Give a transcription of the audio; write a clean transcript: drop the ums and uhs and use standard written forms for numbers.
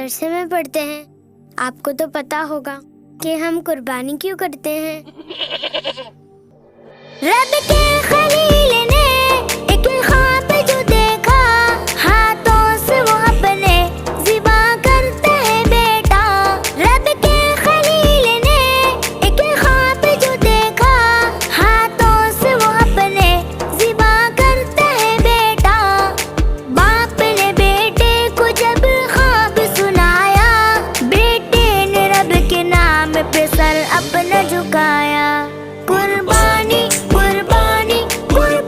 मदरसे में पढ़ते हैं। आपको तो पता होगा कि हम कुर्बानी क्यों करते हैं। रब के खलील